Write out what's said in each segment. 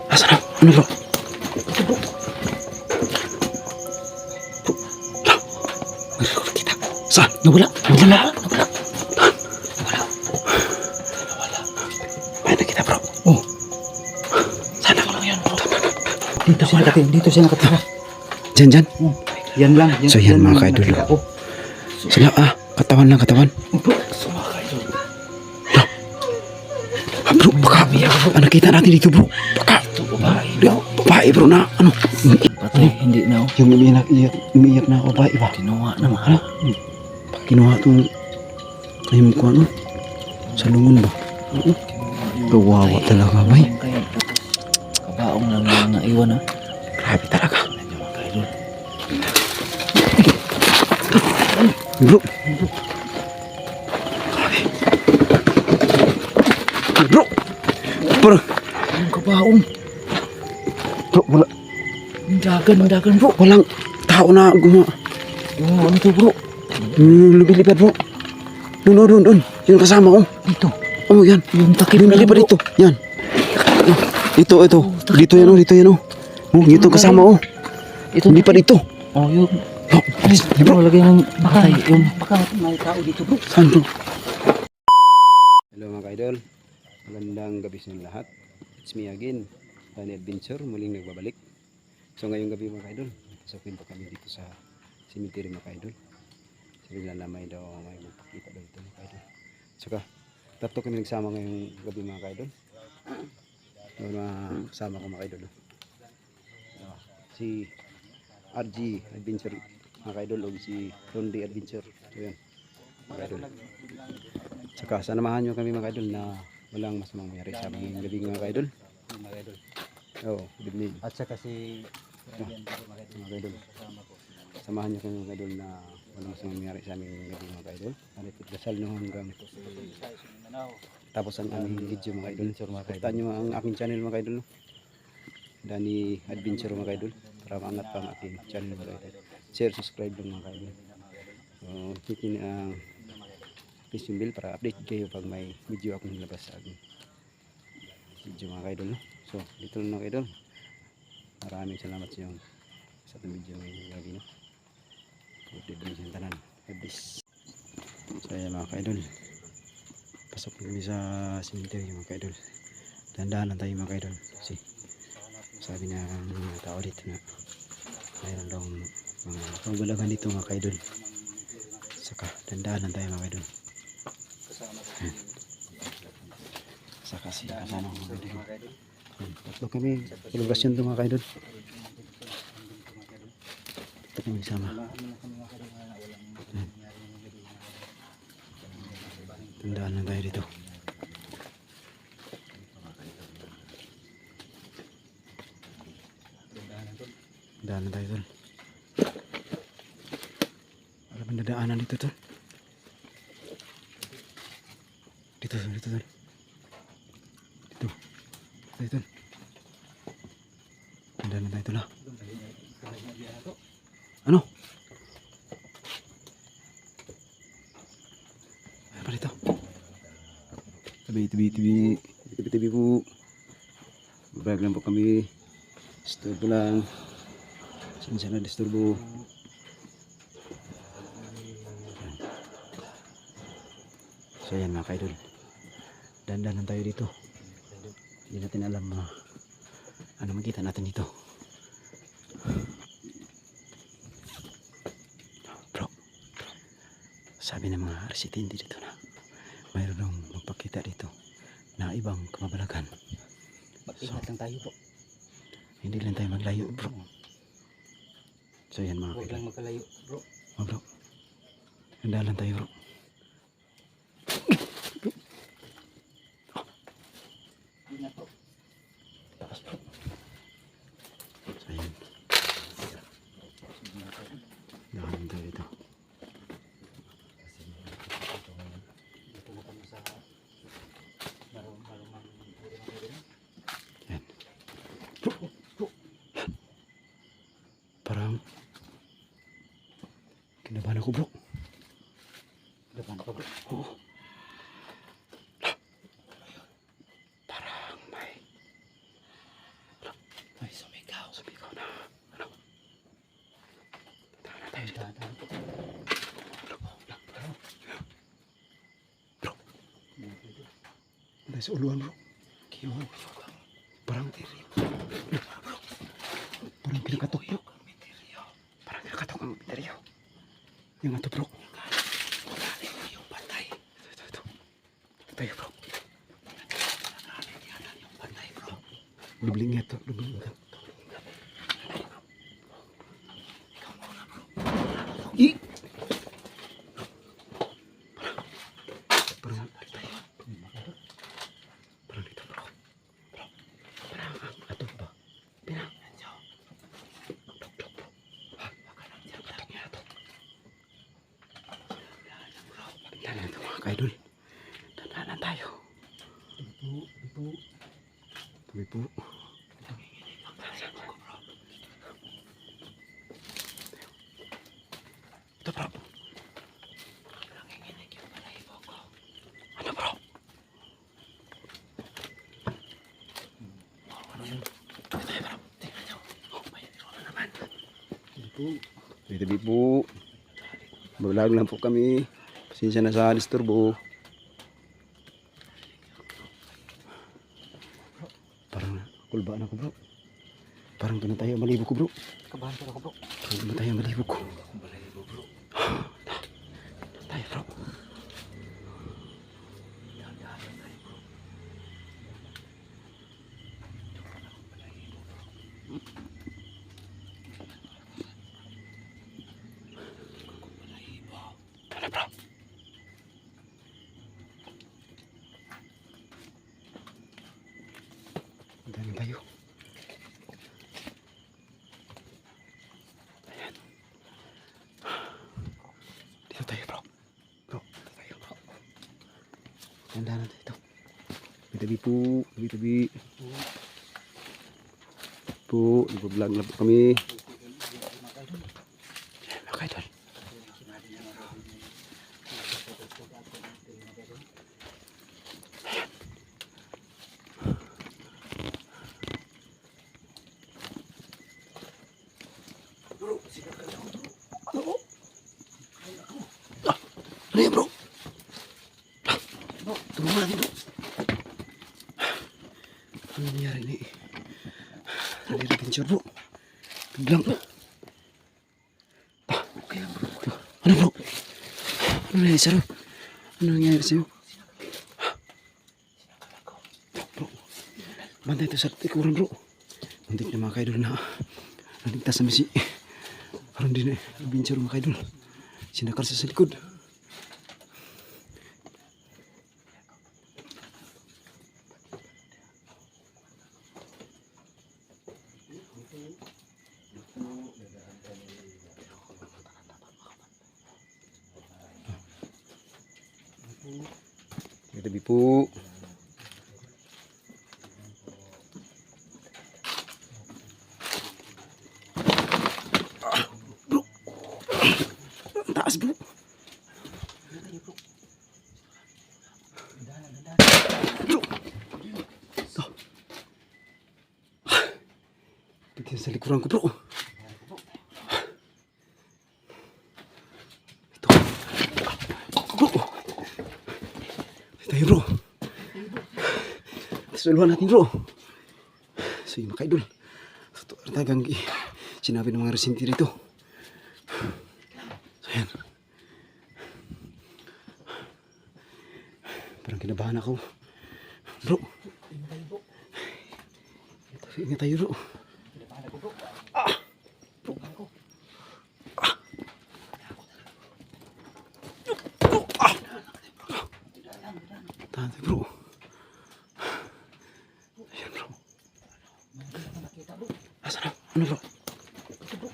Asan na? Ano bro? Kita. Saan? Nawala. Nawala. Nawala. Ay, nakita bro. Oh. Sana ko lang yan bro. Dito siya nakatira. Dito siya nakatira. Diyan, diyan. Oh. Yan lang. Yan, so yan mga kaidol. Sila katawan lang, katawan. Bro, sumakay bro. Bro, baka nakita natin dito bro. Baka babae bro na ano. Patay, hindi na ako. Yung umiiyak na ako babae ba? Kinuha na mga. Kinuha itong ayun ko ano. Sa lungon ba? Kawawa talaga bay. Kabaong lang yung naiwan ha. Grabe talaga. Bro. Grabe. Bro. Parang Ang kabaong. bro, wala. Dagan bro. Walang tao na gumawa. Oh, ano to bro? Lumilipad bro. Doon. Yung kasama ko. Dito. Oh, yan. Yung takip Lumilipad bro. dito. Yan. Ito. Dito yan oh. Oh, ito kasama ko. Ito. Lumilipad dito. Oh, yung. Bro, please, Bro, lagay ng bakay. Yung baka may tao dito bro. saan bro? Hello mga ka-idol. Magandang gabi sa lahat. It's me again. Danny Adventure. Muling nagbabalik. So ngayong gabi mga ka-idol, pasokin pa kami dito sa cemetery mga ka-idol. Sabi nila na may magpakita daw ito mga ka-idol. Saka tatlo kami nagsama ngayong gabi mga ka-idol. Yung mga kasama ko mga ka-idol. Si RG Adventure mga ka-idol o si Rondi Adventure. So yan mga ka-idol. Saka sanamahan nyo kami mga ka-idol na walang masamang mayari sa aming gabi mga ka-idol. Mga ka-idol. Oh, good evening. At saka si mga kaidol, samahan niyo kami mga kaidol na walang masamang mangyari sa aming gabi mga kaidol. Dasal nyo hanggang tapos ang aming video mga kaidol. Pakita nyo ang aking channel mga kaidol, Danny Adventure mga kaidol, para maangat pa ang aking channel mga kaidol. Share, subscribe lang mga kaidol. So hitin ang notification bell para update kayo pag may video akong nilabas sa aking video mga kaidol. So dito lang mga kaidol. Maraming salamat sa iyong sa ating video ngayong gabi no. Good day sa tanan. Habis. So ayan mga kaidol. Pasok kami sa cemetery mga kaidol. Dandahan lang tayo mga kaidol. Kasi sabi na mga tao dito na mayroon daw mga pagulagan dito mga kaidol. Saka dandahan lang tayo mga kaidol. Saka siya kasama mga kaidol. Tatlo kami celebration ito mga kaidol. Ito kami sama. Tandaan lang tayo dito. Tandaan lang tayo tol. Wala bang dadaanan dito tol? Dito tol. Dito. Ito. Tandaan lang tayo tol ha. Ano? Ano pa dito? Tabi po. Babayag lang po kami. Disturbo lang. Saan na disturbo. So yan mga kaidol. Dandan lang tayo dito. Hindi natin alam ano makita natin dito. Bro. Sabi ng mga residente dito na mayroon magpakita dito na ibang kamabalagan. Mag-ingat lang tayo po. Hindi lang tayo maglayo bro. So yan mga Huwag kaidol. lang magkalayo bro. Bro. Handa lang tayo bro. Ingat po. Takas bro. So yan. Daan tayo dito. Yan. Parang kinabahan ako bro. Kinabahan ka bro? Oo. Parang may Tayo sa uluan bro. Kiluan. Parang kinakatok bro. Parang kinakatok ang misteryo. Yung ato bro. Yung patay. Ito. Tayo bro. Lubling nga to. Lubling nga. Ih! Parang dito bro. Parang ato ba? Pinang. Tok bro. Katok niya ato. Pagdanan ito mga kaidol. Dandanan tayo. Tuloy po. Ito bro. Ano bro? Tabi po. Balag lang po kami. Pasensya na sa disturbo. Parang kulbaan ako bro. Parang doon na tayo malibo ko bro. Kabahan pero ako bro. Parang doon na tayo malibo ko. Tayo bro. Tara bro. Dami tayo. Ayan. Dito tayo bro. Bro, dito tayo bro. Ganda na dito. Tabi po. Tabi. Po, nag-vlog na po kami. Ayan mga kaidol. Ano yan bro? Tulungan natin bro. Ano nangyari ni? Nalilipin bro. Biglang. Okay lang bro. Ano bro? Ano nangyari sa'yo? Ano nangyari sa'yo? Bro. Bantay ito sa tikuran bro. Muntik na mga kaidol na naligtas namin si parang din eh. Binchero mga kaidol. Sinakar sa likod. Tabi po. Bro. Ang taas bro. Bro. Ito. Tignan sa likuran ko bro. Ito. Bro. Tayo bro. Suluhan natin bro. So yung mga kaidol. Tagang sinabi ng mga resinti rito. So yan. Parang kinabahan ako. Bro. Ingat tayo bro. Tante bro. Ayan bro. Asan na? Ano bro? Ito bro.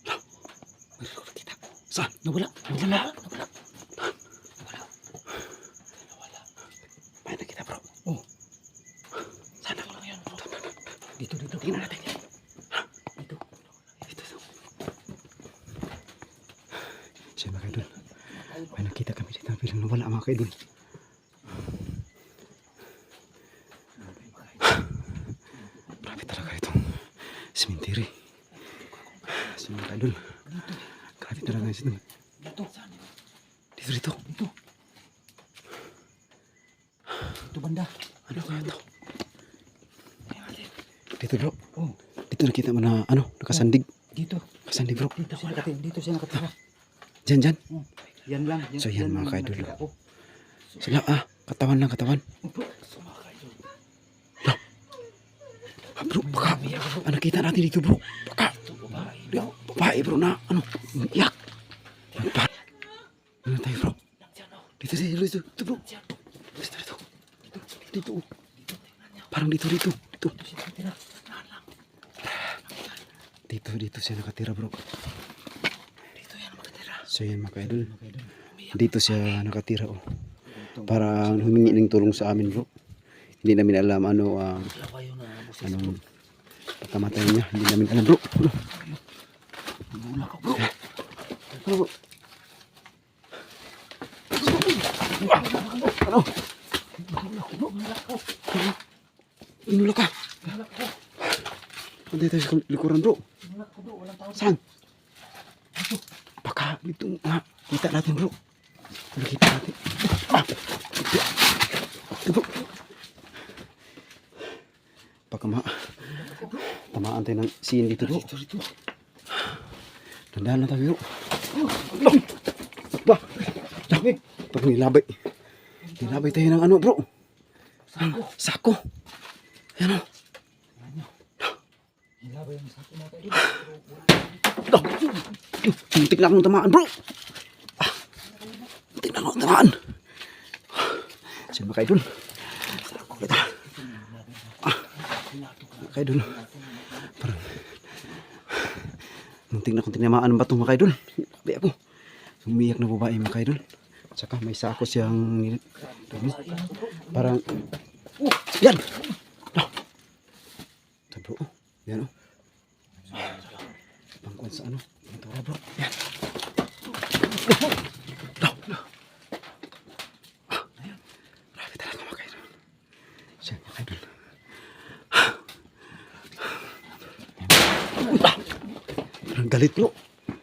Bro. Meron ko nakita. Saan? Nawala. Nawala. May nakita bro. Oh. Sana. Dito. Tingnan natin. Dito. Siya mga kaidol. May nakita kami dito. Bilang nawala mga kaidol. Grabe talaga itong cemetery. Siya mga kaidol. Grabe talaga ito. Dito. Ano kaya to? Dito bro. Oh. Dito nakita mo na ano, nakasandig. Dito. Nakasandig bro. Dito siya nakatira. Diyan. Yan lang. So yan mga kaidol. nakita ko. Sila katawan lang katawan. Bro, so mga kaidol. Bro, baka nakita natin dito bro. Baka babae bro na ano, iyak. Ano tayo bro? Dito bro. Dito. Parang dito. Dito siya nakatira bro. So yan mga kaidol. Dito siya nakatira oh. Parang humingi ng tulong sa amin bro. Hindi namin alam anong pagkamatay niya. Hindi namin alam bro. Bro. Ano? Inula ka. Hindi tayo sa likuran bro. Saan? Baka dito nga. Kita natin bro. Kita natin. Ito bro. Baka tamaan tayo ng scene dito bro. Tandaan na tayo bro. Bah! Pag nilabay tayo ng ano bro. Sako. Ayan o. Muntik na akong tamaan bro. Muntik na akong tamaan. Sino ba kayo dun? Sako kita. Kayo dun. Parang muntik na akong tinamaan ng batong mga kayo dun. Sabi ako. Umiyak na babae mga kayo dun. Saka may sako siyang parang yan. Ito bro. Yan o. Pangkuan sa ano. Ito bro. Yan. Grabe talaga mga kayo. Siya mga kayo. Parang galit bro.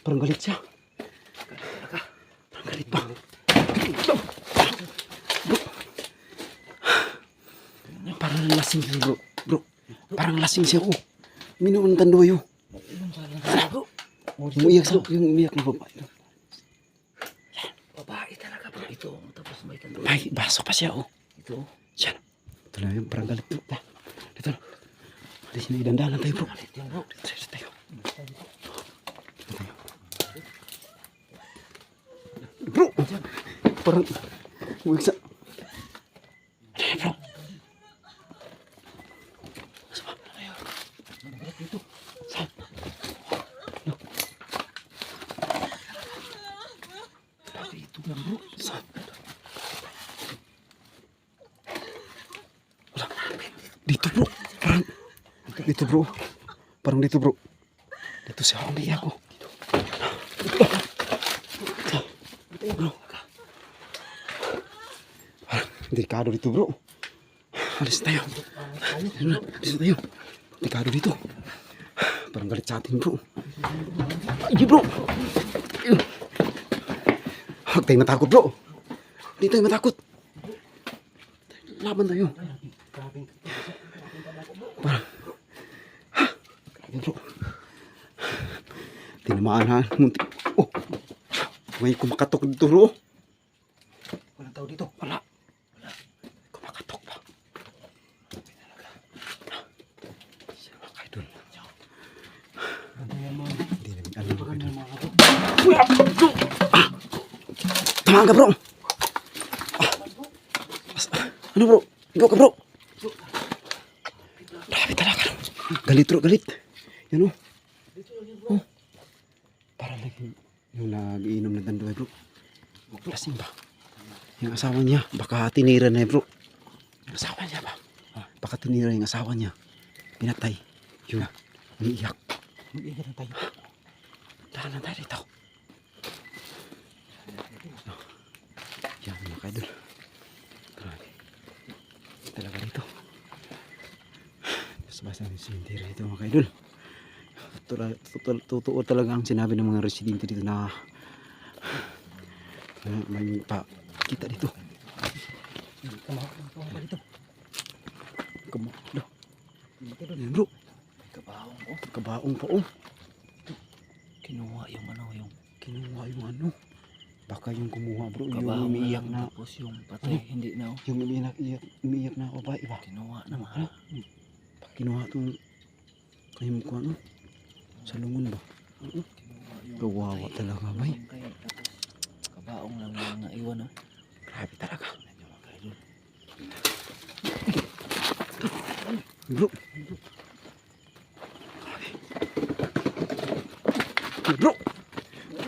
Parang galit siya. Parang galit pa. Parang lasing siya bro. Parang lasing siya oh. Minum ng tandoyo. Umiyak sa yung umiyak na babae. Babae talaga bro. Ito. Tapos may tandoy. May baso pa siya oh. Ito. Siya. Ito na yung parang galit bro. Dito na. Di sini dandanan tayo bro. Dito tayo. Bro. Parang umiyak sa. Bro. Dito bro. Parang dito bro. Dito siya umiyak ko. Bro. Parang delikado dito bro. Alis tayo. Alis tayo. Delikado dito. Parang galit sa atin bro. Ay bro. Huwag tayong matakot bro. Hindi tayo matakot. Laban tayo. Parang bro. Tinamaan ha. Muntik. Oh. May kumakatok dito bro. Walang tao dito. Wala. Kumakatok pa. Siya mga kaidol. Hindi namin alam mga kaidol. Tamaan ka bro. Ano bro? Ikaw ka bro. Grabe talaga. Galit bro, galit. Yan o. Oh. Para lagi yung nag-iinom ng tanduay bro. Lasing ba? Yung asawa niya, baka tinira na bro. Yung asawa niya ba? Baka tinira yung asawa niya. Pinatay. Yun. Umiiyak. Mag-iiyak na tayo. Dahan na tayo dito. Yan mga kaidol. Grabe. Talaga dito. Basta yung cemetery dito mga kaidol. Totoo talaga ang sinabi ng mga residente dito na may pa kita dito. Kabalo. Yan bro. Kabaong oh. Kabaong pa oh. Kinuha yung ano yung Kinuha yung ano. Baka yung kumuha bro. Yung kabaong umiiyak lang na. tapos yung patay hindi na oh. Yung umiiyak na babae ba? Kinuha na mga. Ano? Kinuha itong kayong mukha no? Sa lungon ba? Oo. Kawawa talaga bay. Tapos kabaong lang yung mga iwan oh. Grabe talaga. Bro. Bro.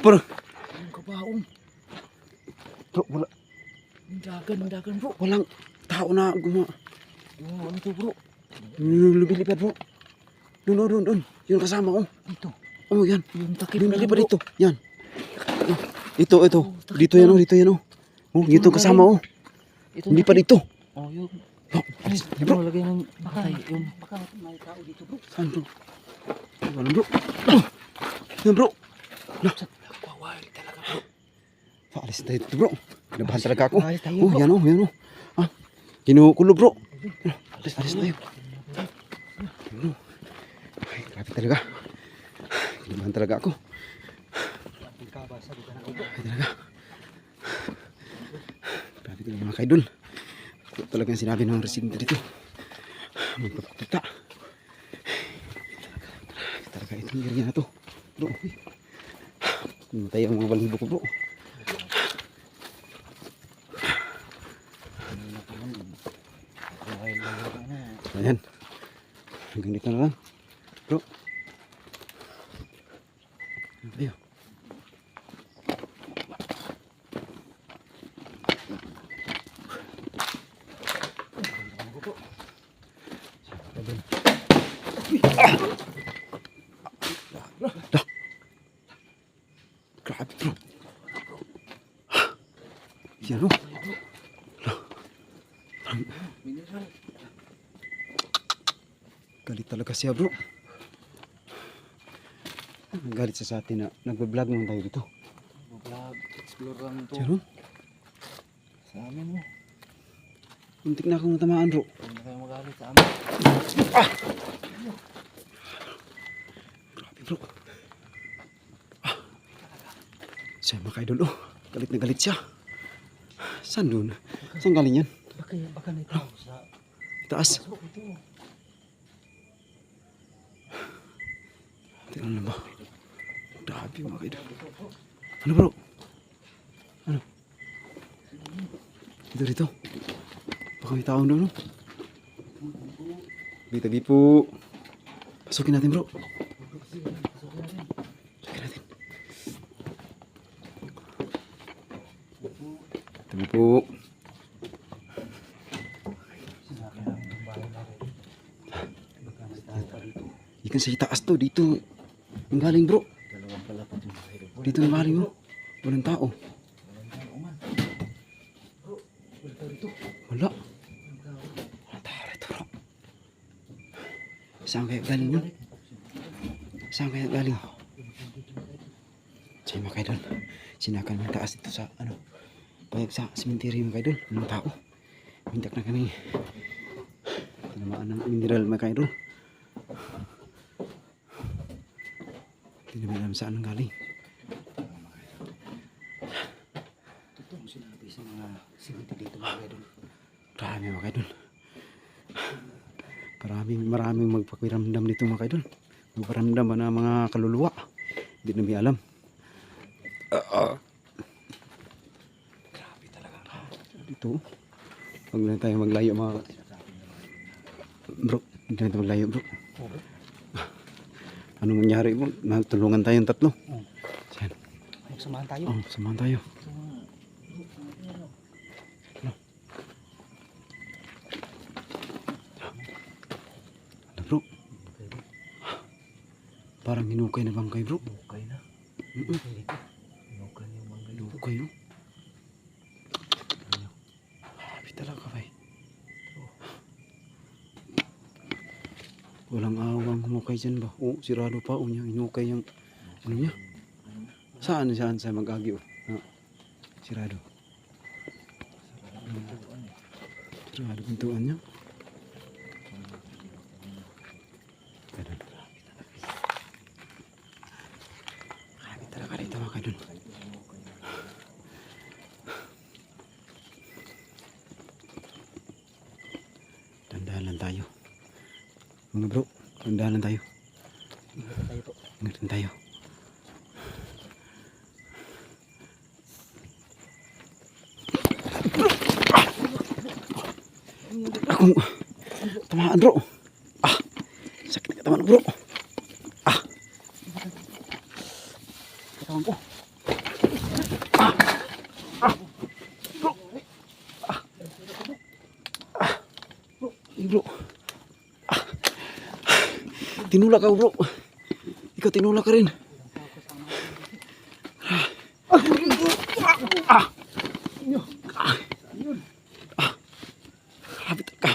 Bro. Yung kabaong. Bro, wala. Dagan bro. Walang tao na gumawa. Yung ano to bro. Lumilipad bro. Doon. Yung kasama ko. Dito. Oh, yan. Yung takip Lumilipad bro. dito. Yan. Ito. Dito yan oh. Oh, ito kasama ko. Ito Hindi pa dito. Oh, yung Bro, alis. bro, lagay ng patay. Yung baka may tao dito bro. Saan bro? Wala bro. Yan bro. Bawal talaga bro. Paalis tayo dito bro. Kinabahan talaga ako. Alis tayo, Oh, bro. yan oh. Ah, kinukulo bro. Alis tayo. Bro. Ay, grabe talaga. Kinabahan talaga ako. Grabe talaga. Grabe talaga mga kaidol. Ito talagang sinabi ng residente dito. Magpapakita. Talaga itong area na to. Bro, namatay ang mga balibo ko bro. Ayan. Hanggang dito na lang. Bro. Ano tayo? Grabe bro. Yan o. Mineral. Galit talaga siya bro. Galit siya sa atin na nagbablog naman tayo dito. Vlog, explore lang to. Siya Sa amin mo. muntik na akong natamaan bro. Huwag na kayo magalit sa amin. Grabe bro. Siya mga kaidol oh. Galit na galit siya. Saan doon? Saan galing yan? Baka na ito sa Taas. bro. Ito. Tingnan na ba? Grabe mga kaidol. Ano bro? Ano? Dito. Baka may taong doon no? Tabi po. Pasukin natin bro. Pasukin natin. Tabi po. Ikan sa itaas to. Dito. Ang galing bro. Dalawang palapag yung mahirap. Dito ang galing bro. Walang tao. Wala. Walang tao rito bro. Saan kaya galing yun? Saan kaya galing? Siya mga kaidol. Sinakan ng taas dito sa ano. Payag sa cemetery mga kaidol. Walang tao. Mintak na kami. Tinamaan ng mineral mga kaidol. Hindi naman alam saan ang galing. Totoo sinabi sa mga simiti dito mga idol. Marami mga kaidol. Maraming magpakiramdam dito mga kaidol. Magparamdam ba na mga kaluluwa. Hindi namin alam. Grabe talaga. Dito. Huwag na tayo maglayo mga bro. Hindi na tayo maglayo bro. Anong mangyari bro? Magtulungan tayong tatlo. Yan. Samahan tayo. Oh, samahan tayo. Ano bro? Parang hinukay na bangkay bro. Okay na. Hinukay yung mga dito. Hinukay no? Grabe talaga bay. Walang awang humukay dyan ba? Oo, sirado pa. O niya, hinukay yung ano niya. Saan sa mag-agi o? Sirado. Sirado pintuan niya. Dahan lang tayo. Mga bro, dahan lang tayo. Tayo po. Ingat lang tayo. Akong tamaan bro. Ah, sakit na katawan bro. Ah, Katawan ko. bro. Ah, tinulak ka bro. Ikaw tinulak ka rin. Grabe ka.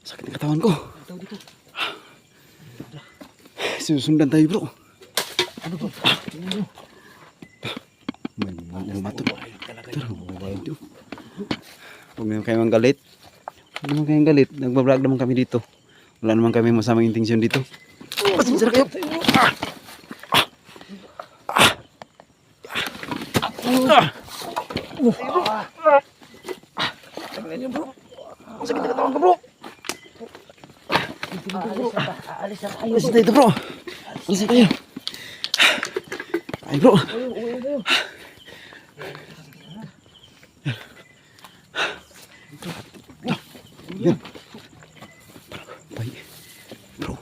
Sakit ang katawan ko. Susundan tayo bro. Ano po? May matod. Tara, mababayad yun. Huwag naman kayong galit. Huwag naman kayong galit. Nagbablog naman kami dito. Wala naman kami masamang intensyon dito. Pasensya kayo. Sakit na katawan ko bro. Alis na tayo. Alis na ito bro. Alis na tayo. Ay bro. Yan. Bay. Bro.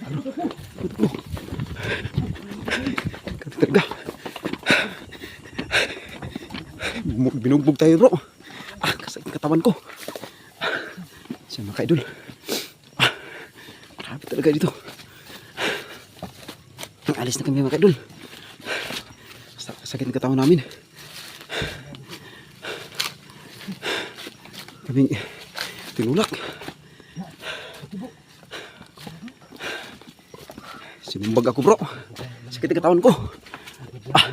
Ano? Bro. Kataga. Binugbog tayo bro. Ah, kasakit katawan ko. Siya mga kaidol. Ah, grabe talaga dito. Alis na kami mga kaidol. Sakit ng katawan namin. Kaming tinulak. Sinumbag ako bro. Sakit ng katawan ko. Ah.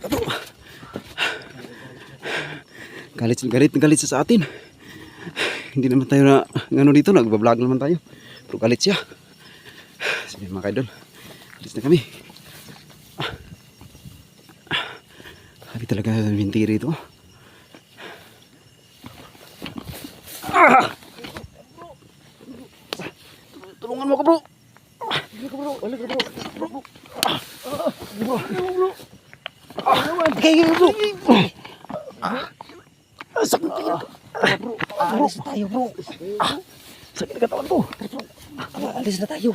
Bro. Galit sa atin. Hindi naman tayo na ngano dito, nagbablog naman tayo. Pero galit siya. Sige mga kaidol. Alis na kami. Sabi talaga sa bintiri ito. Tulungan mo ako bro. Okay, bro. Sakit kayo. Alis na tayo bro. Sakit na katawan ko. Alis na tayo.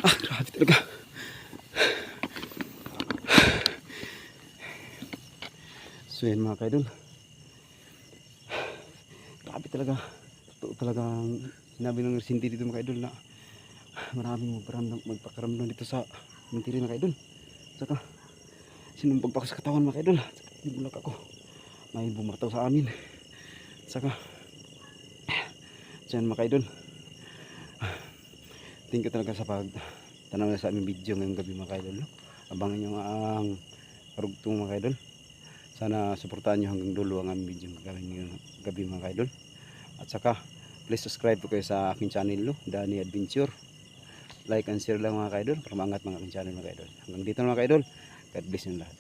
Grabe talaga. So yan mga kaidol. Grabe talaga. Totoo talagang sinabi ng resinti dito mga kaidol na maraming magpakaramdam dito sa mentiri mga kaidol. Saka sinumpag pa ako sa katawan mga kaidol. Nibulak ako. May bumataw sa amin. Saka dyan mga kaidol. Thank you talaga sa pagtanaw sa aming video ngayong gabi mga kaidol. Abangan nyo ang karugtong mga kaidol. Sana suportahan nyo hanggang dulo ang aming video ngayong gabi mga kaidol. At saka please subscribe po kayo sa aking channel, Danny Adventure. Like and share lang mga kaidol para maangat mga aking channel mga kaidol. Hanggang dito na mga kaidol. God bless nyo lahat.